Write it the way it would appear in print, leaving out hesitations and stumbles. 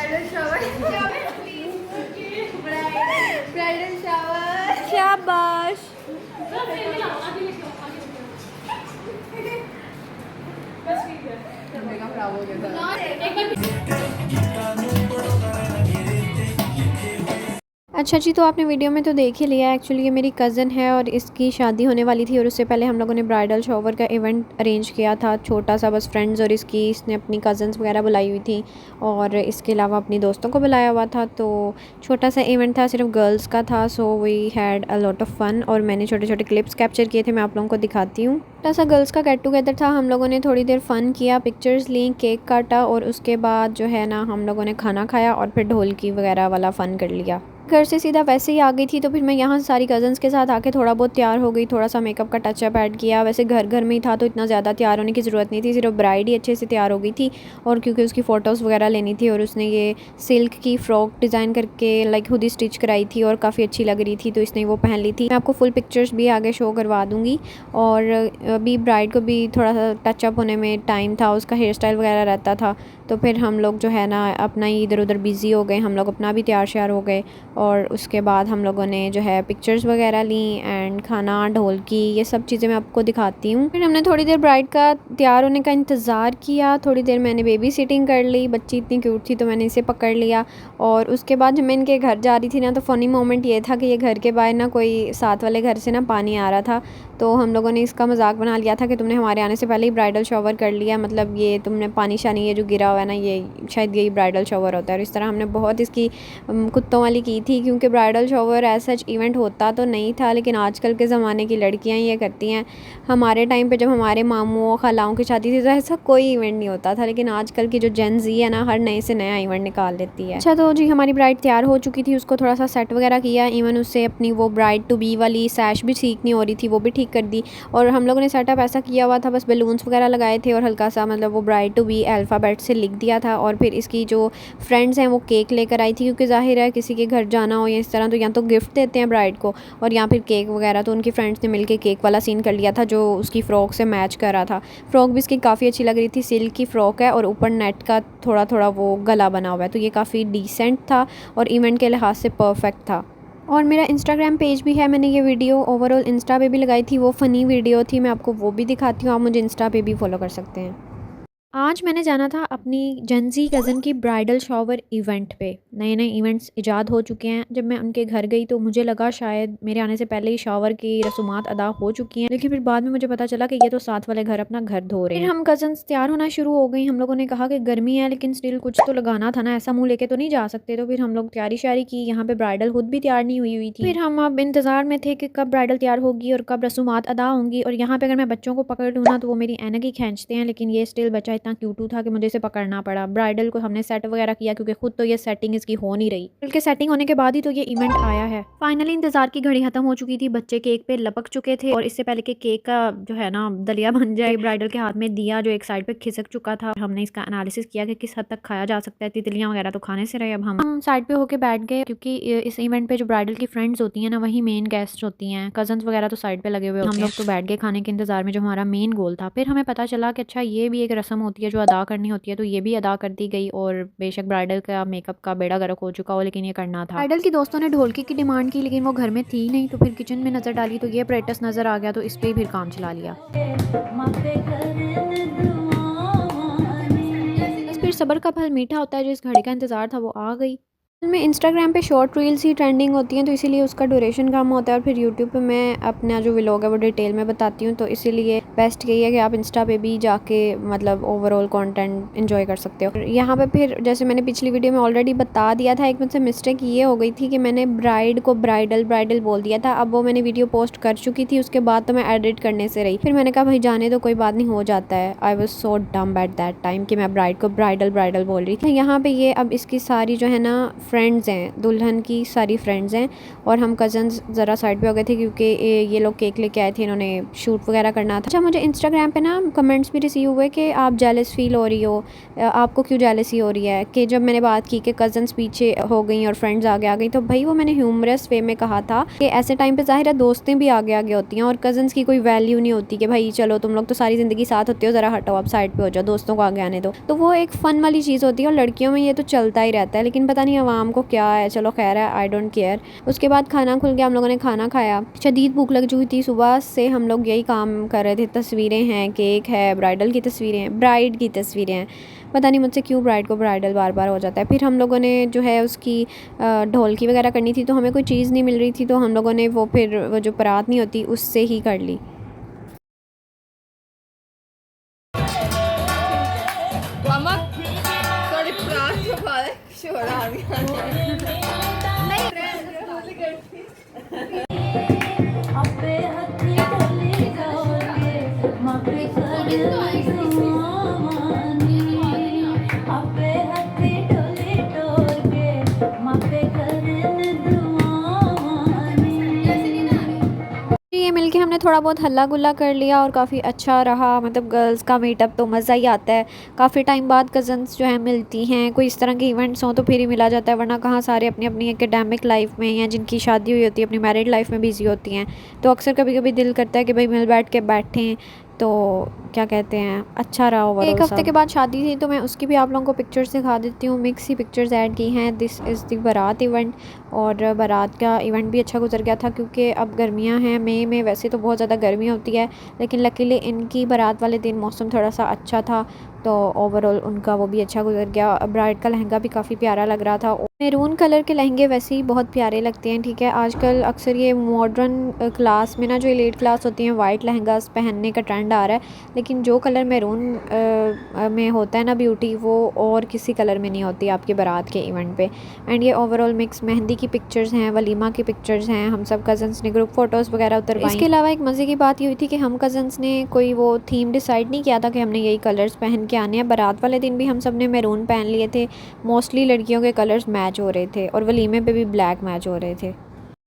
Bridal shower. शाबाश। खराब हो गया अच्छा जी, तो आपने वीडियो में तो देख ही लिया। एक्चुअली ये मेरी कज़न है और इसकी शादी होने वाली थी और उससे पहले हम लोगों ने ब्राइडल शॉवर का इवेंट अरेंज किया था, छोटा सा बस फ्रेंड्स और इसने अपनी कज़न्स वगैरह बुलाई हुई थी और इसके अलावा अपनी दोस्तों को बुलाया हुआ था। तो छोटा सा इवेंट था, सिर्फ गर्ल्स का था। So we had a lot of fun और मैंने छोटे छोटे क्लिप्स कैप्चर किए थे, मैं आप लोगों को दिखाती हूँ। छोटा सा गर्ल्स का गेट टुगेदर था, हम लोगों ने थोड़ी देर फ़न किया, पिक्चर्स ली, केक काटा और उसके बाद जो है ना हम लोगों ने खाना खाया और फिर ढोलकी वगैरह वाला फ़न कर लिया। घर से सीधा वैसे ही आ गई थी तो फिर मैं यहाँ सारी कज़न्स के साथ आके थोड़ा बहुत तैयार हो गई, थोड़ा सा मेकअप का टचअप ऐड किया। वैसे घर में ही था तो इतना ज़्यादा तैयार होने की ज़रूरत नहीं थी, सिर्फ ब्राइड ही अच्छे से तैयार हो गई थी। और क्योंकि उसकी फ़ोटोज़ वगैरह लेनी थी और उसने ये सिल्क की फ़्रॉक डिज़ाइन करके लाइक खुद ही स्टिच कराई थी और काफ़ी अच्छी लग रही थी, तो इसने वो पहन ली थी। मैं आपको फुल पिक्चर्स भी आगे शो करवा दूँगी। और अभी ब्राइड को भी थोड़ा सा टचअप होने में टाइम था, उसका हेयर स्टाइल वगैरह रहता था, तो फिर हम लोग जो है ना अपना ही इधर उधर बिज़ी हो गए, हम लोग अपना भी तैयार श्यार हो गए। और उसके बाद हम लोगों ने जो है पिक्चर्स वगैरह ली एंड खाना ढोलकी ये सब चीज़ें मैं आपको दिखाती हूँ। फिर हमने थोड़ी देर ब्राइड का तैयार होने का इंतज़ार किया, थोड़ी देर मैंने बेबी सिटिंग कर ली, बच्ची इतनी क्यूट थी तो मैंने इसे पकड़ लिया। और उसके बाद जब मैं इनके घर जा रही थी ना तो फ़नी मोमेंट ये था कि ये घर के बाहर ना कोई साथ वाले घर से ना पानी आ रहा था, तो हम लोगों ने इसका मजाक बना लिया था कि तुमने हमारे आने से पहले ही ब्राइडल शॉवर कर लिया, मतलब ये तुमने पानी शानी ये जो गिरा हुआ है ना ये शायद यही ब्राइडल शॉवर होता है। और इस तरह हमने बहुत इसकी कुत्तों वाली की थी, क्योंकि ब्राइडल शॉवर ऐसा सच इवेंट होता तो नहीं था, लेकिन आजकल के ज़माने की लड़कियां ये करती हैं। हमारे टाइम पे जब हमारे मामू खालाओं की शादी थी तो ऐसा कोई इवेंट नहीं होता था, लेकिन आजकल की जो जेन ज़ी है ना हर नए से नया इवेंट निकाल देती है। अच्छा, तो जी हमारी ब्राइड तैयार हो चुकी थी, उसको थोड़ा सा सेट वगैरह किया, इवन उससे अपनी वो ब्राइड टू बी वाली सैश भी ठीक नहीं हो रही थी, वो भी ठीक कर दी। और हम लोगों ने सेटअप ऐसा किया हुआ था, बस बलून्स वगैरह लगाए थे और हल्का सा मतलब वो ब्राइड टू बी अल्फ़ाबेट से लिख दिया था। और फिर इसकी जो फ्रेंड्स हैं वो केक लेकर आई थी, क्योंकि जाहिर है किसी के घर जाना हो या इस तरह तो या तो गिफ्ट देते हैं ब्राइड को और या फिर केक वगैरह, तो उनकी फ्रेंड्स ने मिलकर केक वाला सीन कर लिया था जो उसकी फ़्रॉक से मैच कर रहा था। फ़्रॉक भी इसकी काफ़ी अच्छी लग रही थी, सिल्क की फ़्रॉक है और ऊपर नेट का थोड़ा थोड़ा वो गला बना हुआ है, तो ये काफ़ी डिसेंट था और इवेंट के लिहाज से परफेक्ट था। और मेरा इंस्टाग्राम पेज भी है, मैंने ये वीडियो ओवरऑल इंस्टा पे भी लगाई थी, वो फ़नी वीडियो थी, मैं आपको वो भी दिखाती हूँ, आप मुझे इंस्टा पे भी फॉलो कर सकते हैं। आज मैंने जाना था अपनी जंजी कज़न की ब्राइडल शॉवर इवेंट पे। नए नए इवेंट्स इजाद हो चुके हैं। जब मैं उनके घर गई तो मुझे लगा शायद मेरे आने से पहले ही शॉवर की रसूमात अदा हो चुकी हैं, लेकिन फिर बाद में मुझे पता चला कि ये तो साथ वाले घर अपना घर धो रहे हैं। फिर हम कज़न्स तैयार होना शुरू हो गई। हम लोगों ने कहा कि गर्मी है लेकिन स्टिल कुछ तो लगाना था ना, ऐसा मुँह लेके तो नहीं जा सकते। तो फिर हम लोग तैयारी श्यारी की, यहाँ पे ब्राइडल खुद भी तैयार नहीं हुई थी। फिर हम अब इंतज़ार में थे कि कब ब्राइडल तैयार होगी और कब रसूमात अदा होंगी। और यहाँ पे अगर मैं बच्चों को पकड़ लूँ ना तो वो मेरी ऐनक ही खींचते हैं, लेकिन ये स्टिल बच्चा इतना क्यूटू था कि मुझे इसे पकड़ना पड़ा। ब्राइडल को हमने सेट वगैरह किया क्योंकि खुद तो ये सेटिंग इसकी हो नहीं रही, बल्कि सेटिंग होने के बाद ही तो ये इवेंट आया है। फाइनली इंतजार की घड़ी खत्म हो चुकी थी, बच्चे केक पे लपक चुके थे और इससे पहले कि केक का जो है ना दलिया बन जाए, ब्राइडल के हाथ में दिया जो एक साइड पे खिसक चुका था। हमने इसका एनालिसिस किया कि किस हद तक खाया जा सकता है, तितलियां वगैरह तो खाने से रहे। अब हम साइड पे होके बैठ गए, क्योंकि इस इवेंट पे जो ब्राइडल की फ्रेंड्स होती है ना वही मेन गेस्ट होती हैं, कजन्स वगैरह तो साइड पे लगे हुए होते हैं। हम लोग तो बैठ गए खाने के इंतजार में, जो हमारा मेन गोल था। फिर हमें पता चला कि अच्छा ये भी एक रस्म होती है जो अदा करनी होती है, तो ये भी अदा कर दी गई। और बेशक ब्राइडल का मेकअप का बेड़ा गर्क हो चुका हो, लेकिन ये करना था। ब्राइडल की दोस्तों ने ढोलकी की डिमांड की, लेकिन वो घर में थी नहीं, तो फिर किचन में नजर डाली तो ये अपरेटस नजर आ गया, तो इस पे फिर काम चला लिया। फिर सब्र का फल मीठा होता है, जो इस घड़ी का इंतजार था वो आ गई। में इंस्टाग्राम पे शॉर्ट रील्स ही ट्रेंडिंग होती हैं, तो इसीलिए उसका ड्यूरेशन कम होता है। और फिर यूट्यूब पे मैं अपना जो व्लॉग है वो डिटेल में बताती हूँ, तो इसीलिए बेस्ट यही है कि आप इंस्टा पे भी जाके मतलब ओवरऑल कंटेंट एंजॉय कर सकते हो। यहाँ पे फिर जैसे मैंने पिछली वीडियो में ऑलरेडी बता दिया था, एक मुझसे मिस्टेक ये हो गई थी कि मैंने ब्राइड को ब्राइडल ब्राइडल बोल दिया था। अब वो मैंने वीडियो पोस्ट कर चुकी थी, उसके बाद तो मैं एडिट करने से रही। फिर मैंने कहा भाई जाने तो कोई बात नहीं, हो जाता है। आई वॉज सो डम एट दैट टाइम कि मैं ब्राइड को ब्राइडल ब्राइडल बोल रही थी। यहाँ पे ये अब इसकी सारी जो है ना फ्रेंड्स हैं, दुल्हन की सारी फ्रेंड्स हैं, और हम कज़न्स ज़रा साइड पे हो गए थे क्योंकि ये लोग केक लेके आए थे, इन्होंने शूट वगैरह करना था। अच्छा, मुझे इंस्टाग्राम पे ना कमेंट्स भी रिसीव हुए कि आप जेलस फील हो रही हो, आपको क्यों जेलसी हो रही है, कि जब मैंने बात की कि कज़न्स पीछे हो गई और फ्रेंड्स आगे आ गई, तो भाई वो मैंने ह्यूमरस वे में कहा था कि ऐसे टाइम पे ज़ाहिर है दोस्तें भी आगे आगे होती हैं और कज़न्स की कोई वैल्यू नहीं होती कि भाई चलो तुम लोग तो सारी ज़िंदगी साथ होते हो, ज़रा हटो आप साइड पे हो जाओ, दोस्तों को आगे आने दो। तो वो एक फ़न वाली चीज़ होती है और लड़कियों में ये तो चलता ही रहता है, लेकिन पता नहीं आवाम को क्या है। चलो खैर है, आई डोंट केयर। उसके बाद खाना खुल गया, हम लोगों ने खाना खाया, शदीद भूख लग चुकी थी, सुबह से हम लोग यही काम कर रहे थे। तस्वीरें हैं, केक है, ब्राइडल की तस्वीरें हैं, ब्राइड की तस्वीरें हैं, पता नहीं मुझसे क्यों ब्राइड को ब्राइडल बार बार हो जाता है। फिर हम लोगों ने जो है उसकी ढोलकी वगैरह करनी थी, तो हमें कोई चीज़ नहीं मिल रही थी, तो हम लोगों ने वो फिर वो जो परात नहीं होती उससे ही कर ली। ये मिलके हमने थोड़ा बहुत हल्ला गुल्ला कर लिया और काफ़ी अच्छा रहा, मतलब गर्ल्स का मीटअप तो मज़ा ही आता है। काफ़ी टाइम बाद कज़न्स जो है मिलती हैं, कोई इस तरह के इवेंट्स हों तो फिर ही मिला जाता है, वरना कहाँ सारे अपनी अपनी एकेडमिक लाइफ में या जिनकी शादी हुई होती है अपनी मैरिड लाइफ में बिज़ी होती हैं। तो अक्सर कभी कभी दिल करता है कि भाई मिल बैठ के बैठें, तो क्या कहते हैं, अच्छा रहा ओवरऑल। एक हफ्ते के बाद शादी थी, तो मैं उसकी भी आप लोगों को पिक्चर्स दिखा देती हूँ, मिक्स ही पिक्चर्स ऐड की हैं। दिस इज़ द बारात इवेंट, और बारात का इवेंट भी अच्छा गुजर गया था क्योंकि अब गर्मियाँ हैं, मई में वैसे तो बहुत ज़्यादा गर्मी होती है, लेकिन लकीली इनकी बारात वाले दिन मौसम थोड़ा सा अच्छा था, तो ओवरऑल उनका वो भी अच्छा गुजर गया। ब्राइड का लहंगा भी काफ़ी प्यारा लग रहा था। मैरून कलर के लहंगे वैसे ही बहुत प्यारे लगते हैं, ठीक है। आजकल अक्सर ये मॉडर्न क्लास में ना, जो एलीट क्लास होती हैं, वाइट लहंगास पहनने का ट्रेंड आ रहा है, लेकिन जो कलर मैरून में होता है ना ब्यूटी, वो और किसी कलर में नहीं होती आपके बारात के इवेंट पे। एंड ये ओवरऑल मिक्स मेहंदी की पिक्चर्स हैं, वलीमा की पिक्चर्स हैं, हम सब कज़न्स ने ग्रुप फ़ोटोज़ वगैरह उतरवाई। इसके अलावा एक मज़े की बात ये हुई थी कि हम कज़न्स ने कोई वो थीम डिसाइड नहीं किया था कि हमने यही कलर्स पहन के आने हैं। बारात वाले दिन भी हम सब ने मैरून पहन लिए थे, मोस्टली लड़कियों के कलर्स मैच हो रहे थे, और वलीमे पे भी ब्लैक मैच हो रहे थे।